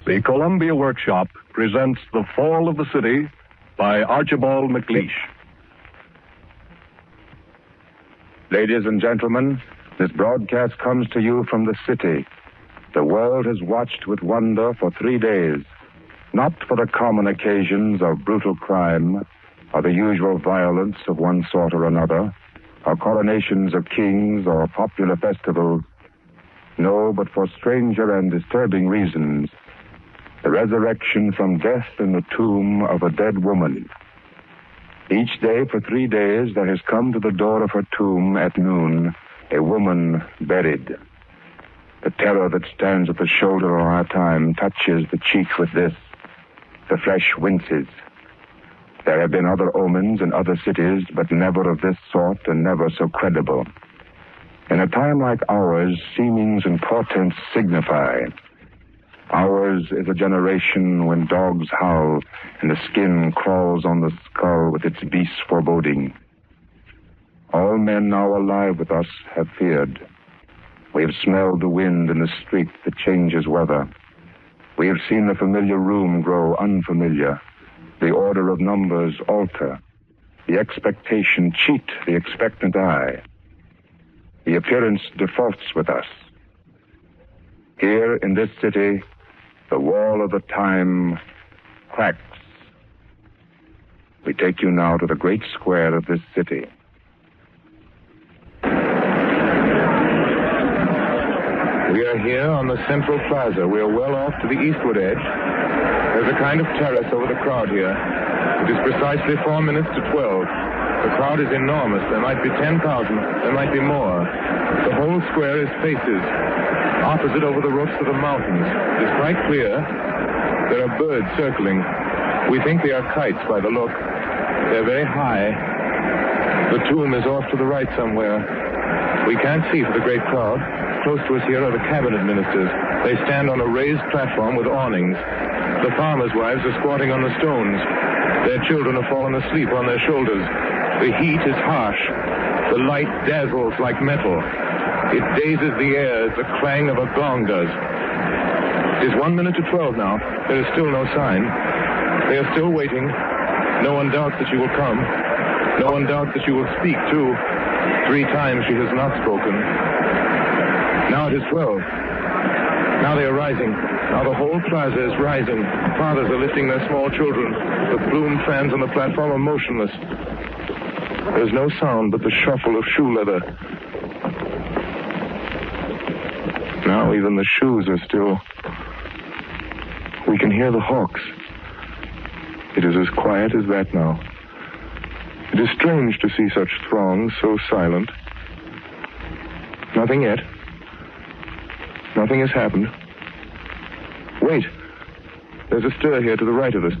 The Columbia Workshop presents The Fall of the City by Archibald MacLeish. Ladies and gentlemen, this broadcast comes to you from the city. The world has watched with wonder for 3 days, not for the common occasions of brutal crime or the usual violence of one sort or another, or coronations of kings or popular festivals. No, but for stranger and disturbing reasons. The resurrection from death in the tomb of a dead woman. Each day for 3 days there has come to the door of her tomb at noon a woman buried. The terror that stands at the shoulder of our time touches the cheek with this. The flesh winces. There have been other omens in other cities, but never of this sort and never so credible. In a time like ours, seemings and portents signify. Ours is a generation when dogs howl and the skin crawls on the skull with its beast foreboding. All men now alive with us have feared. We have smelled the wind in the street that changes weather. We have seen the familiar room grow unfamiliar, the order of numbers alter, the expectation cheat the expectant eye. The appearance defaults with us. Here in this city, the wall of the time cracks. We take you now to the great square of this city. We are here on the central plaza. We are well off to the eastward edge. There's a kind of terrace over the crowd here. It is precisely 4 minutes to 12. The crowd is enormous. There might be 10,000. There might be more. The whole square is faces. Opposite over the roofs of the mountains. It is quite clear. There are birds circling. We think they are kites by the look. They're very high. The tomb is off to the right somewhere. We can't see for the great crowd. Close to us here are the cabinet ministers. They stand on a raised platform with awnings. The farmers' wives are squatting on the stones. Their children have fallen asleep on their shoulders. The heat is harsh. The light dazzles like metal. It dazes the air as the clang of a gong does. It is 1 minute to 12 now. There is still no sign. They are still waiting. No one doubts that she will come. No one doubts that she will speak, too. 3 times she has not spoken. Now it is 12. Now they are rising. Now the whole plaza is rising. Fathers are lifting their small children. The plumed fans on the platform are motionless. There's no sound but the shuffle of shoe leather. Now even the shoes are still. We can hear the hawks. It is as quiet as that now. It is strange to see such throngs so silent. Nothing yet. Nothing has happened. Wait. There's a stir here to the right of us.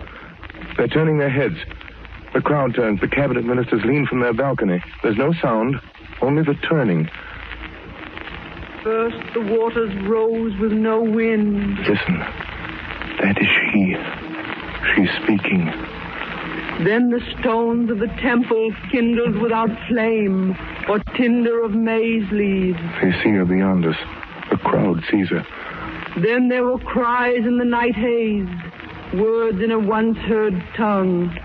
They're turning their heads. The crowd turns. The cabinet ministers lean from their balcony. There's no sound, only the turning. First the waters rose with no wind. Listen. That is she. She's speaking. Then the stones of the temple kindled without flame or tinder of maize leaves. They see her beyond us. The crowd sees her. Then there were cries in the night haze, words in a once-heard tongue,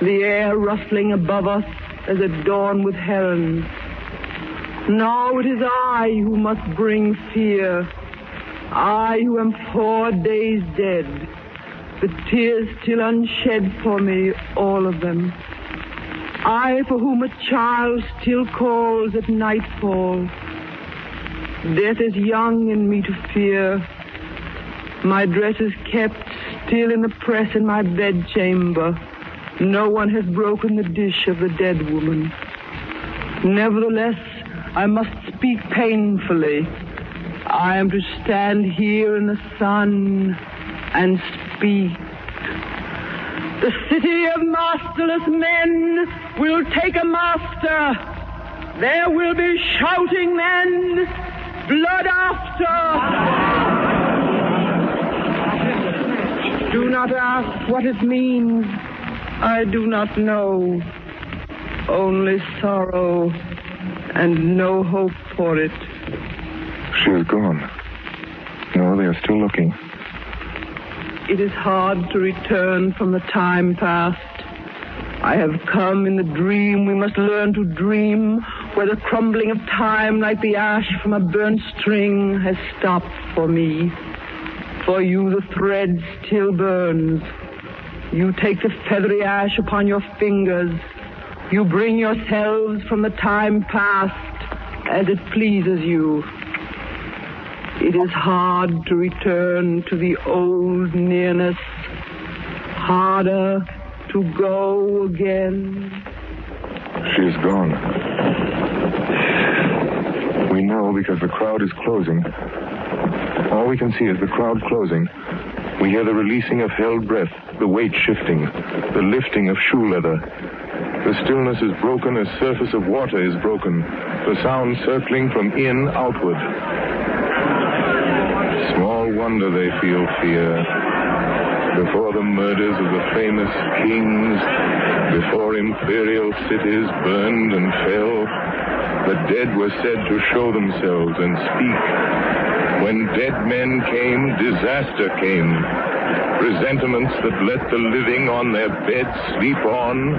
the air rustling above us as at dawn with herons. Now it is I who must bring fear, I who am 4 days dead, the tears still unshed for me, all of them. I for whom a child still calls at nightfall. Death is young in me to fear. My dress is kept still in the press in my bedchamber. No one has broken the dish of the dead woman. Nevertheless, I must speak painfully. I am to stand here in the sun and speak. The city of masterless men will take a master. There will be shouting men, blood after. Do not ask what it means. I do not know. Only sorrow and no hope for it. She is gone. No, they are still looking. It is hard to return from the time past. I have come in the dream we must learn to dream, where the crumbling of time like the ash from a burnt string has stopped for me. For you the thread still burns. You take the feathery ash upon your fingers. You bring yourselves from the time past as it pleases you. It is hard to return to the old nearness, harder to go again. She's gone. We know because the crowd is closing. All we can see is the crowd closing. We hear the releasing of held breath, the weight shifting, the lifting of shoe leather. The stillness is broken as surface of water is broken, the sound circling from in outward. Small wonder they feel fear. Before the murders of the famous kings, before imperial cities burned and fell, the dead were said to show themselves and speak. When dead men came, disaster came. Presentiments that let the living on their beds sleep on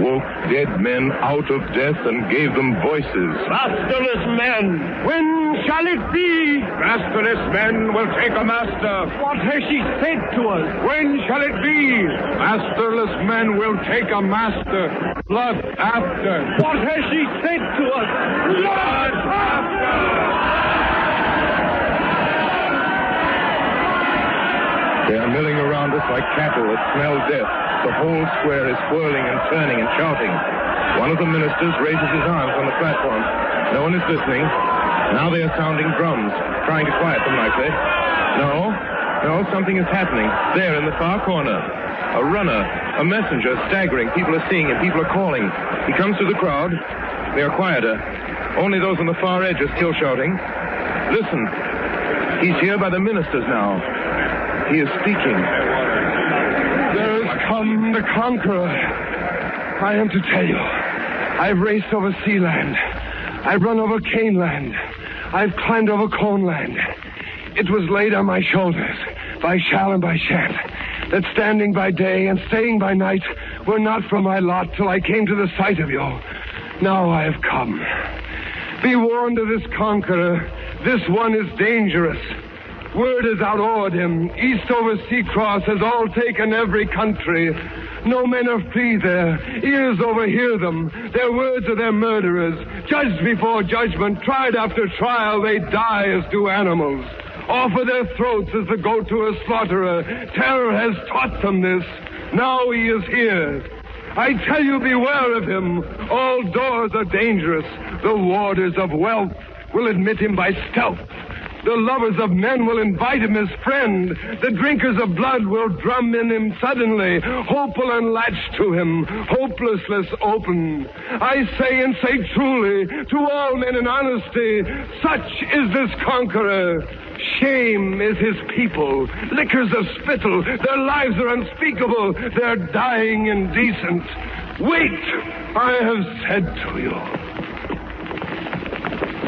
woke dead men out of death and gave them voices. Masterless men, when shall it be? Masterless men will take a master. What has she said to us? When shall it be? Masterless men will take a master. Blood after. What has she said to us? Blood after! They are milling around us like cattle that smell death. The whole square is whirling and turning and shouting. One of the ministers raises his arms on the platform. No one is listening. Now they are sounding drums, trying to quiet them, like they. No, something is happening. There in the far corner. A runner, a messenger, staggering. People are seeing him. People are calling. He comes to the crowd. They are quieter. Only those on the far edge are still shouting. Listen. He's here by the ministers now. He is speaking. There has come the conqueror. I am to tell you. I've raced over sea land. I've run over cane land. I've climbed over cone land. It was laid on my shoulders by shall and by shan't, that standing by day and staying by night were not from my lot till I came to the sight of you. Now I have come. Be warned of this conqueror. This one is dangerous. Word has outawed him. East over sea cross has all taken every country. No men are free there. Ears overhear them. Their words are their murderers. Judged before judgment, tried after trial, they die as do animals. Offer their throats as the goat to a slaughterer. Terror has taught them this. Now he is here. I tell you, beware of him. All doors are dangerous. The warders of wealth will admit him by stealth. The lovers of men will invite him as friend. The drinkers of blood will drum in him suddenly. Hope will unlatch to him. Hopelessness open. I say and say truly to all men in honesty, such is this conqueror. Shame is his people. Liquors of spittle. Their lives are unspeakable. They're dying indecent. Wait, I have said to you.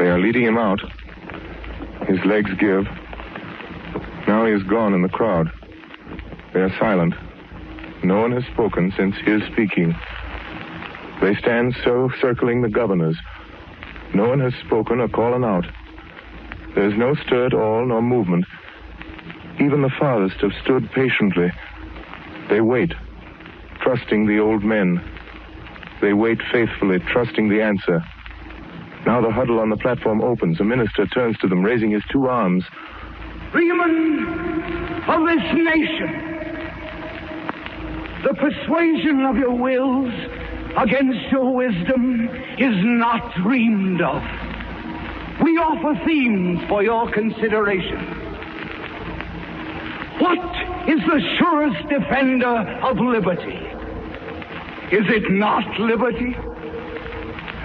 They are leading him out. His legs give. Now he is gone in the crowd. They are silent. No one has spoken since his speaking. They stand so, circling the governors. No one has spoken or callen out. There is no stir at all, nor movement. Even the farthest have stood patiently. They wait, trusting the old men. They wait faithfully, trusting the answer. Now the huddle on the platform opens. A minister turns to them, raising his two arms. Freemen of this nation, the persuasion of your wills against your wisdom is not dreamed of. We offer themes for your consideration. What is the surest defender of liberty? Is it not liberty?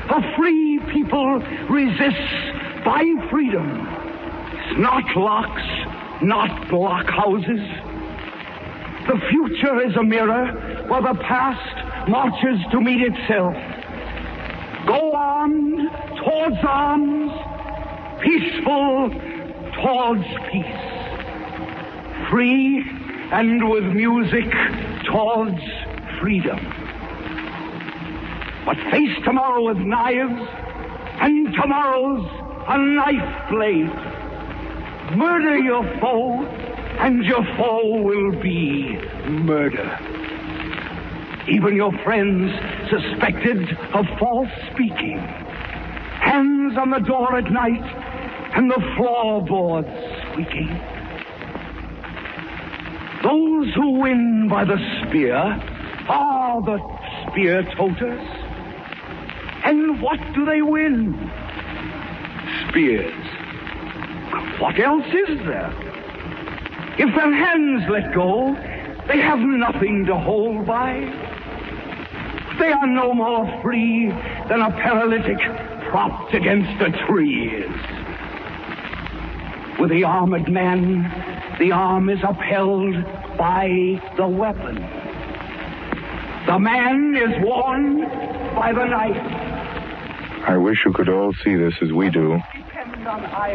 A free people resists by freedom, not locks, not blockhouses. The future is a mirror where the past marches to meet itself. Go on towards arms, peaceful towards peace. Free and with music towards freedom. But face tomorrow with knives, and tomorrow's a knife blade. Murder your foe, and your foe will be murder. Even your friends suspected of false speaking. Hands on the door at night, and the floorboards squeaking. Those who win by the spear are the spear toters. And what do they win? Spears. What else is there? If their hands let go, they have nothing to hold by. They are no more free than a paralytic propped against a tree is. With the armored man, the arm is upheld by the weapon. The man is worn by the knife. I wish you could all see this as we do.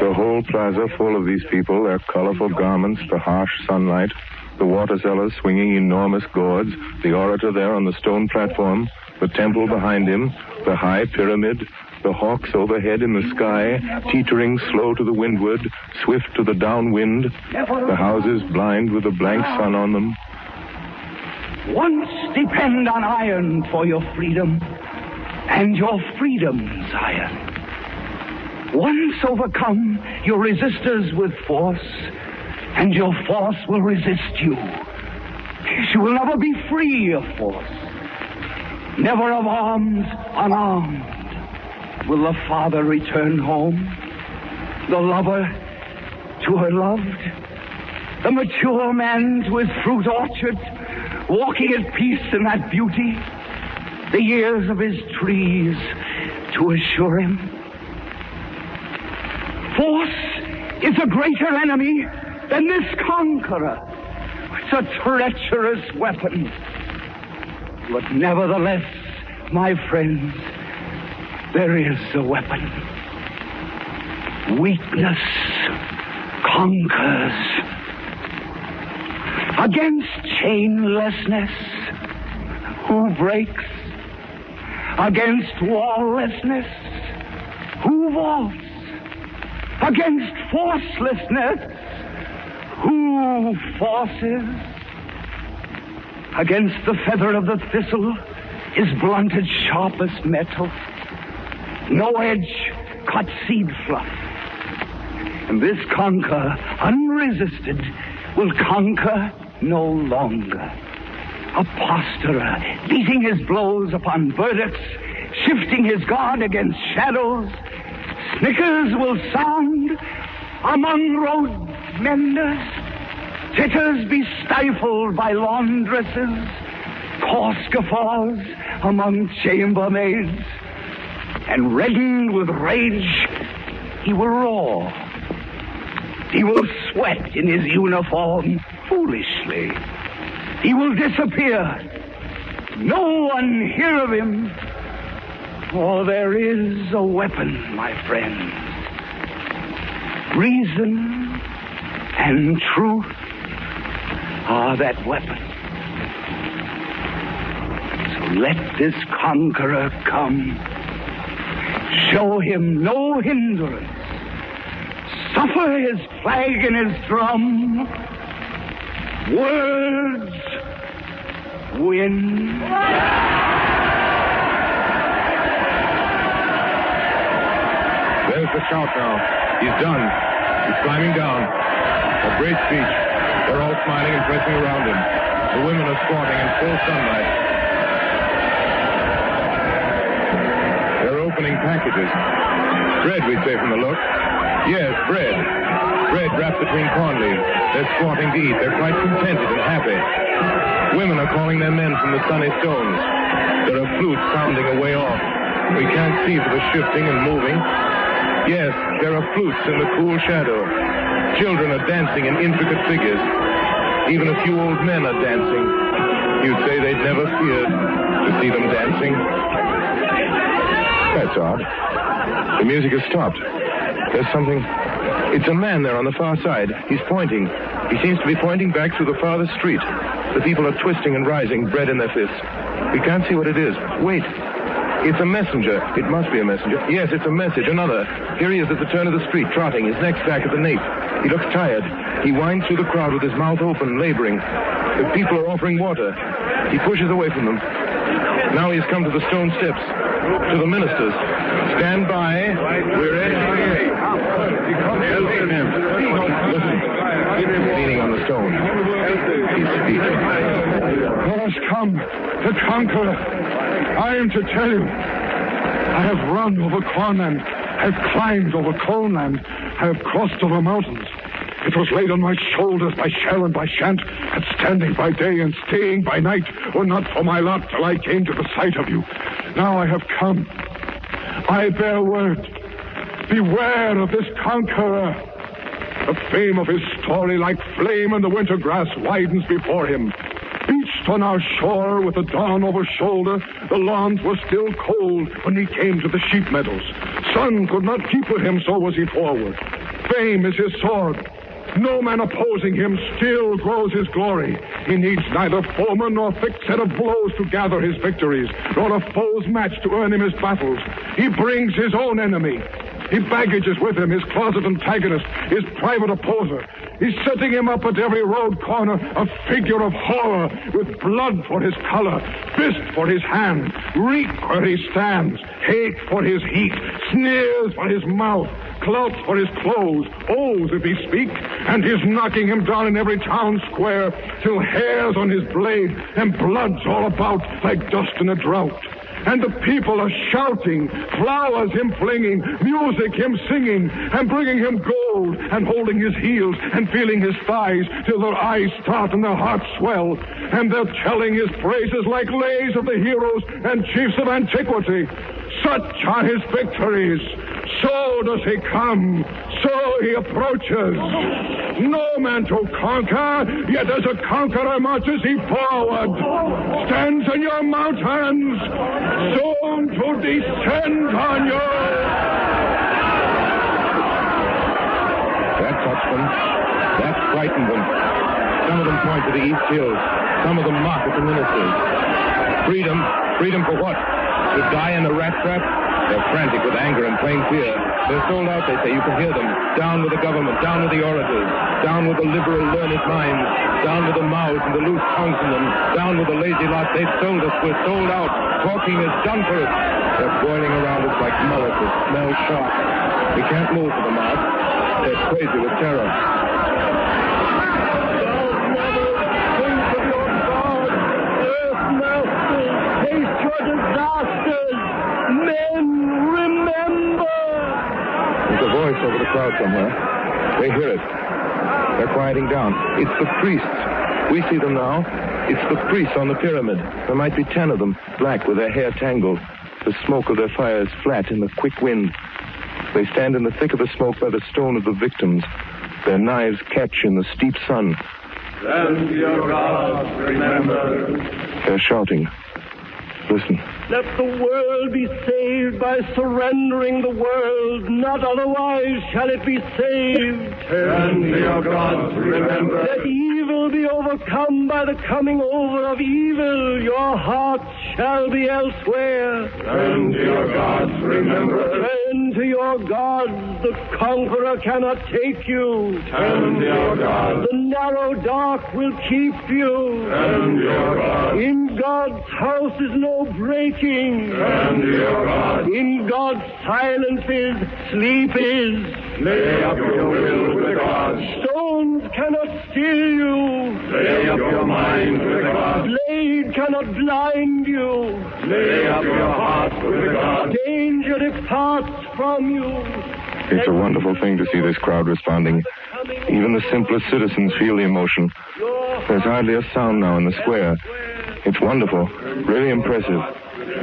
The whole plaza full of these people, their colorful garments, the harsh sunlight, the water sellers swinging enormous gourds, the orator there on the stone platform, the temple behind him, the high pyramid, the hawks overhead in the sky, teetering slow to the windward, swift to the downwind, the houses blind with a blank sun on them. Once depend on iron for your freedom, and your freedom's iron. Once overcome your resistors with force, and your force will resist you. You will never be free of force. Never of arms unarmed will the father return home, the lover to her loved, the mature man to his fruit orchard, walking at peace in that beauty, the years of his trees to assure him. Force is a greater enemy than this conqueror. It's a treacherous weapon. But nevertheless, my friends, there is a weapon. Weakness conquers. Against chainlessness, who breaks? Against wall-lessness, who vaults? Against forcelessness, who forces? Against the feather of the thistle is blunted sharpest metal. No edge cuts seed fluff. And this conquer, unresisted, will conquer no longer. A posturer, beating his blows upon verdicts, shifting his guard against shadows. Snickers will sound among road menders. Titters be stifled by laundresses. Coarse guffaws among chambermaids. And reddened with rage, he will roar. He will sweat in his uniform foolishly. He will disappear. No one hear of him. For there is a weapon, my friends. Reason and truth are that weapon. So let this conqueror come. Show him no hindrance. Suffer his flag and his drum. Words win. There's the shout now. He's done. He's climbing down. A great speech. They're all smiling and pressing around him. The women are squatting in full sunlight. They're opening packages. Bread, we'd say from the look. Yes, bread. Bread wrapped between corn leaves. They're squatting to eat. They're quite contented and happy. Women are calling their men from the sunny stones. There are flutes sounding a way off. We can't see for the shifting and moving. Yes, there are flutes in the cool shadow. Children are dancing in intricate figures. Even a few old men are dancing. You'd say they'd never feared to see them dancing. That's odd. The music has stopped. There's something It's a man there on the far side. He's pointing. He seems to be pointing back through the farthest street. The people are twisting and rising, bread in their fists. We can't see what it is. Wait. It's a messenger. It must be a messenger. Yes, it's a message. Another. Here he is at the turn of the street, trotting, his neck's back at the nape. He looks tired. He winds through the crowd with his mouth open, laboring. The people are offering water. He pushes away from them. Now he has come to the stone steps. To the ministers. Stand by. We're ready to hear. Listen. He's leaning on the stone. He's speaking. Let us come. The conqueror. I am to tell you, I have run over cornland, I have climbed over coalland, I have crossed over mountains. It was laid on my shoulders by shell and by shant, and standing by day and staying by night were not for my lot till I came to the sight of you. Now I have come. I bear word. Beware of this conqueror. The fame of his story like flame in the winter grass widens before him. Beached on our shore with the dawn over shoulder, the lawns were still cold when he came to the sheep meadows. Sun could not keep with him, so was he forward. Fame is his sword. No man opposing him still grows his glory. He needs neither foeman nor thick set of blows to gather his victories, nor a foe's match to earn him his battles. He brings his own enemy. He baggages with him his closet antagonist, his private opposer. He's setting him up at every road corner, a figure of horror, with blood for his color, fist for his hand, reek where he stands, hate for his heat, sneers for his mouth, clouts for his clothes, oaths if he speak, and he's knocking him down in every town square, till hair's on his blade and blood's all about like dust in a drought. And the people are shouting, flowers him flinging, music him singing, and bringing him gold, and holding his heels, and feeling his thighs, till their eyes start and their hearts swell. And they're telling his praises like lays of the heroes and chiefs of antiquity. Such are his victories. So does he come. So he approaches. No man to conquer, yet as a conqueror marches he forward. Stands in your mountains, soon to descend on you. That touched them. That frightened them. Some of them point to the East Hills. Some of them mock at the ministers. Freedom? Freedom for what? To die in a rat trap? They're frantic with anger and plain fear. They're sold out, they say. You can hear them. Down with the government. Down with the orators. Down with the liberal, learned minds. Down with the mouths and the loose tongues in them. Down with the lazy lot. They've sold us. We're sold out. Talking is done for us. They're boiling around us like mullets that smell sharp. We can't move for the mob. They're crazy with terror. Over the crowd somewhere. They hear it. They're quieting down. It's the priests. We see them now. It's the priests on the pyramid. There might be 10 of them, black with their hair tangled. The smoke of their fires flat in the quick wind. They stand in the thick of the smoke by the stone of the victims. Their knives catch in the steep sun. Stand your gods, remember. They're shouting. Listen. Let the world be saved by surrendering the world, not otherwise shall it be saved. Turn to your gods, remember. Let evil be overcome by the coming over of evil. Your hearts shall be elsewhere. Turn to your gods, remember. Turn to your gods, the conqueror cannot take you. Turn to your gods. The narrow dark will keep you. Turn to your gods. In God's house is no breaking. Turn to your gods. In God's silence is, sleep is. Lay up your will with the gods. Stones cannot still you. Lay up your mind with the gods. Blade cannot blind you. Lay up your heart with the gods. Danger departs from you. It's a wonderful thing to see this crowd responding. Even the simplest citizens feel the emotion. There's hardly a sound now in the square. It's wonderful, really impressive.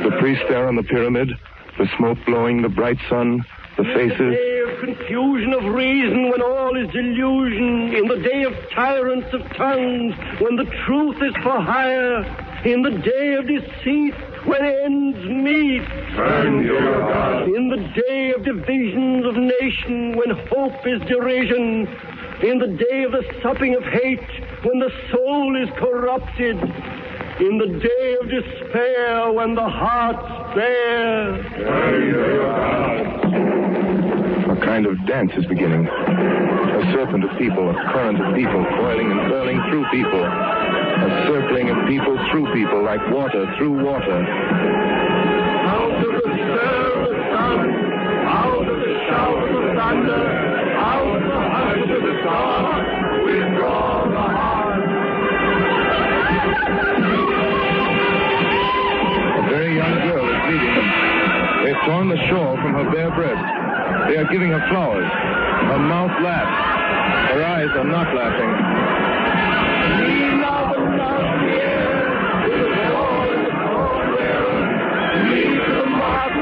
The priest there on the pyramid, the smoke blowing, the bright sun, the faces. In the day of confusion of reason, when all is delusion, in the day of tyrants of tongues, when the truth is for hire, In the day of deceit, when ends meet. Turn to your God. In the day of divisions of nation, when hope is derision. In the day of the supping of hate, when the soul is corrupted. In the day of despair, when the heart's bare. Turn to your God. A kind of dance is beginning. A serpent of people, a current of people, coiling and curling through people. A circling of people through people, like water through water. Out of the stir of the sun, out of the shout of the thunder, out of the hush of the storm, withdraw the heart. A very young girl is leading them. They've torn the shawl from her bare breast. They are giving her flowers. Her mouth laughs. Her eyes are not laughing. Lean out the mountain air, with the sword and the sword bearer. Lead to the mark,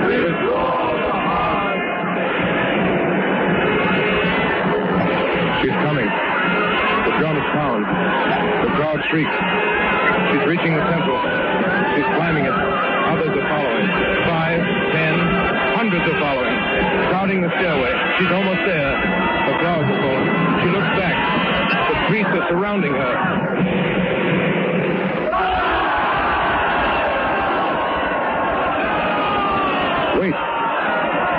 withdraw the heart. She's coming. The drums pound. The crowd shrieks. She's reaching the temple. She's climbing it. Others are following. 5, 10, hundreds are following. Crowding the stairway. She's almost there. Her flowers are full. She looks back. The priests are surrounding her.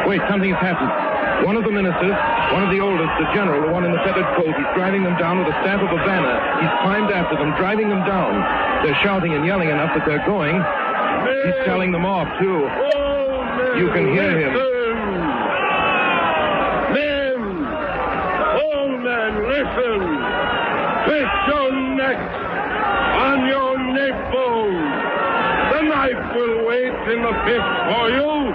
Wait, something has happened. One of the ministers, one of the oldest, the general, the one in the feathered coat, he's driving them down with the staff of a banner. He's climbed after them, driving them down. They're shouting and yelling enough that they're going. He's telling them off, too. You can hear him. Men! All men, listen! Twist your necks on your neck bones. The knife will wait in the pit for you.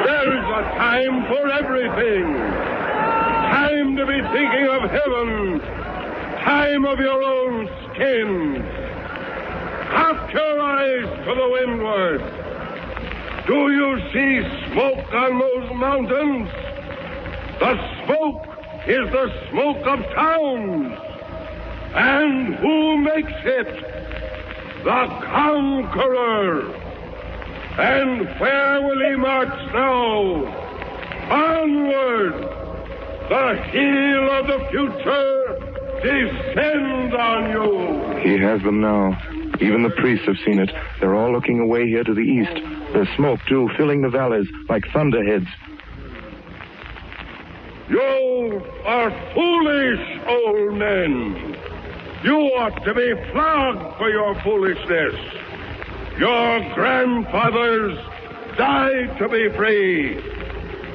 There's a time for everything. Time to be thinking of heaven. Time of your own skin. Cast your eyes to the windward. Do you see smoke on those mountains? The smoke is the smoke of towns. And who makes it? The conqueror. And where will he march now? Onward! The heel of the future descends on you. He has them now. Even the priests have seen it. They're all looking away here to the east. There's smoke, too, filling the valleys like thunderheads. You are foolish, old men. You ought to be flogged for your foolishness. Your grandfathers died to be free.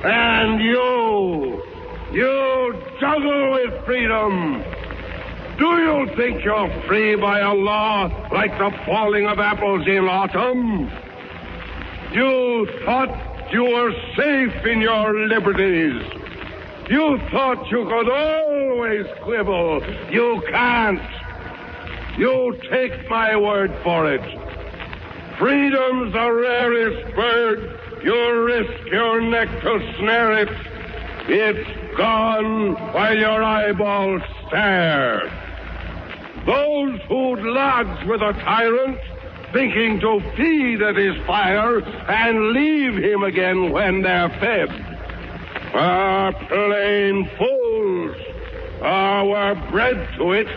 And you juggle with freedom. Do you think you're free by a law like the falling of apples in autumn? You thought you were safe in your liberties. You thought you could always quibble. You can't. You take my word for it. Freedom's the rarest bird. You risk your neck to snare it. It's gone while your eyeballs stare. Those who'd lodge with a tyrant, thinking to feed at his fire and leave him again when they're fed, are plain fools. We're bred to it.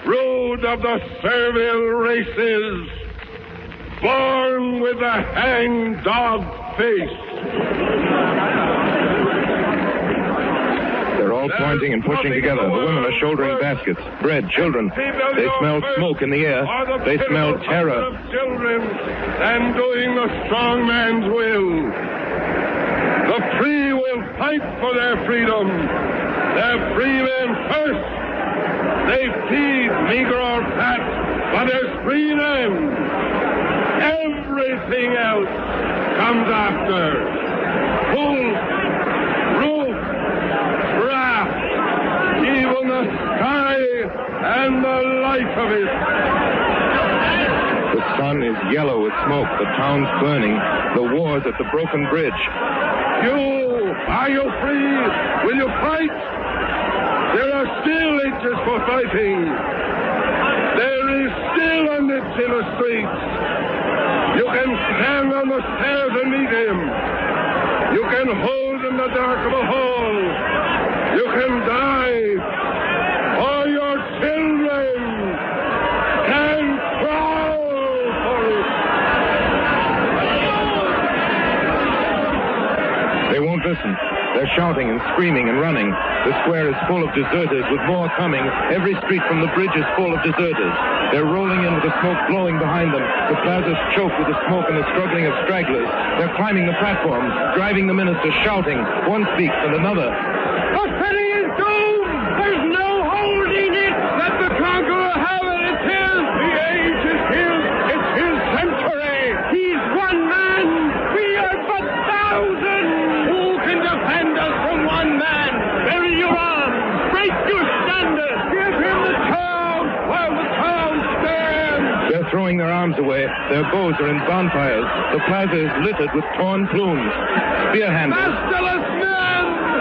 Brood of the servile races, born with a hang-dog face. They're all pointing and pushing together. The women are shouldering baskets. Bread, children. They smell smoke in the air. They smell terror. Of children and doing the strong man's will. The free will fight for their freedom. They're free men first. They feed meager or fat, but there's free men. Everything else comes after. Food, roof, draft, even the sky and the light of it. The sun is yellow with smoke. The town's burning. The war's at the broken bridge. Are you free? Will you fight? There are still ages for fighting. There still on the inner streets. You can stand on the stairs and meet him. You can hold in the dark of a hall. You can die. Or your children can crawl for it. They won't listen. They're shouting and screaming and running. The square is full of deserters, with more coming. Every street from the bridge is full of deserters. They're rolling in with the smoke blowing behind them. The plaza's choked with the smoke and the struggling of stragglers. They're climbing the platforms, driving the minister, shouting. One speaks and another. The city is doomed! There's no holding it! Let the conqueror have it! It's his! The age is his! It's his century! He's one man! We are but thousands! Who can defend us from one man? Bury your arms! Break your standards! Give him the town while the town stands! They're throwing their arms away. Their bows are in bonfires. The plaza is littered with torn plumes. Spear handles. Masterless men!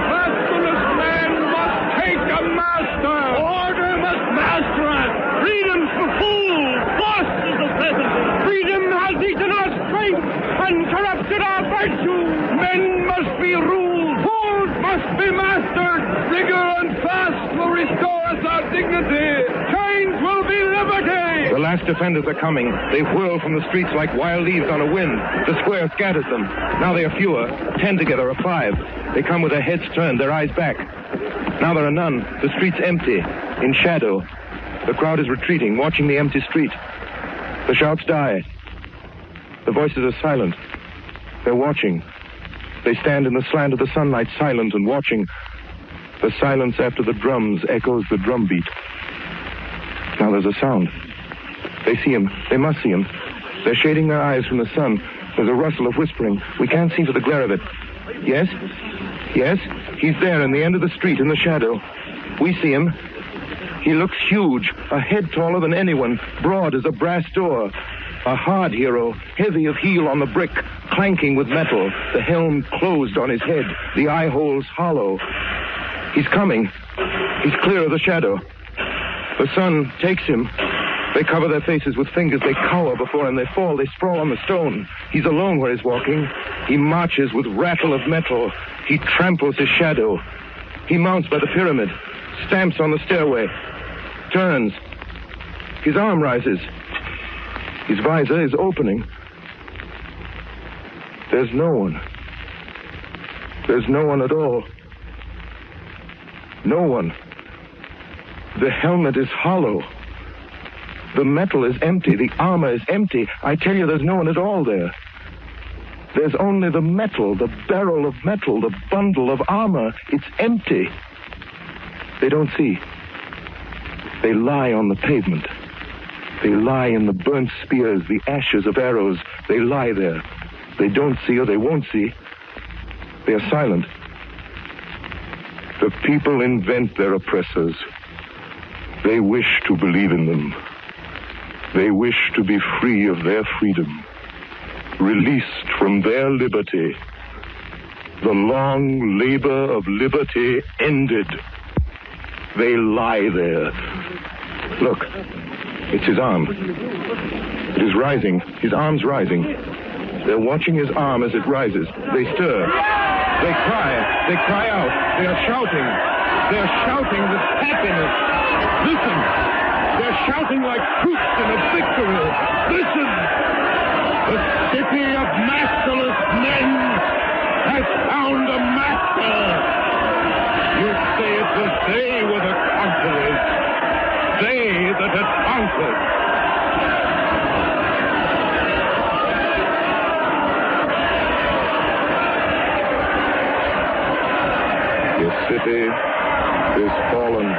Masterless men must take a master! Order must master us! Freedom's for fools! Lost is the present! Freedom has eaten our strength and corrupted our virtue! Men must be ruled! Fools must be mastered! Rigor and fast will restore us our dignity! Chains will be liberty! The last defenders are coming. They whirl from the streets like wild leaves on a wind. The square scatters them. Now they are fewer, 10 together or 5. They come with their heads turned, their eyes back. Now there are none. The street's empty, in shadow. The crowd is retreating, watching the empty street. The shouts die. The voices are silent. They're watching. They stand in the slant of the sunlight, silent and watching. The silence after the drums echoes the drum beat. Now there's a sound. They see him. They must see him. They're shading their eyes from the sun. There's a rustle of whispering. We can't see to the glare of it. Yes? Yes? He's there in the end of the street in the shadow. We see him. He looks huge, a head taller than anyone, broad as a brass door. A hard hero, heavy of heel on the brick, clanking with metal, the helm closed on his head, the eye holes hollow. He's coming. He's clear of the shadow. The sun takes him. They cover their faces with fingers. They cower before him. They fall. They sprawl on the stone. He's alone where he's walking. He marches with rattle of metal. He tramples his shadow. He mounts by the pyramid, stamps on the stairway, turns. His arm rises. His visor is opening. There's no one. There's no one at all. No one. The helmet is hollow. The metal is empty. The armor is empty. I tell you, there's no one at all there. There's only the metal, the barrel of metal, the bundle of armor. It's empty. They don't see. They lie on the pavement. They lie in the burnt spears, the ashes of arrows. They lie there. They don't see or they won't see. They are silent. The people invent their oppressors. They wish to believe in them. They wish to be free of their freedom, released from their liberty. The long labor of liberty ended. They lie there. Look, it's his arm. It is rising. His arm's rising. They're watching his arm as it rises. They stir. They cry. They cry out. They are shouting. They're shouting with happiness. Listen. They're shouting like troops in a victory. Listen. The city of masterless men has found a master. You say it was they were the conquerors. They that had conquered. The city is fallen.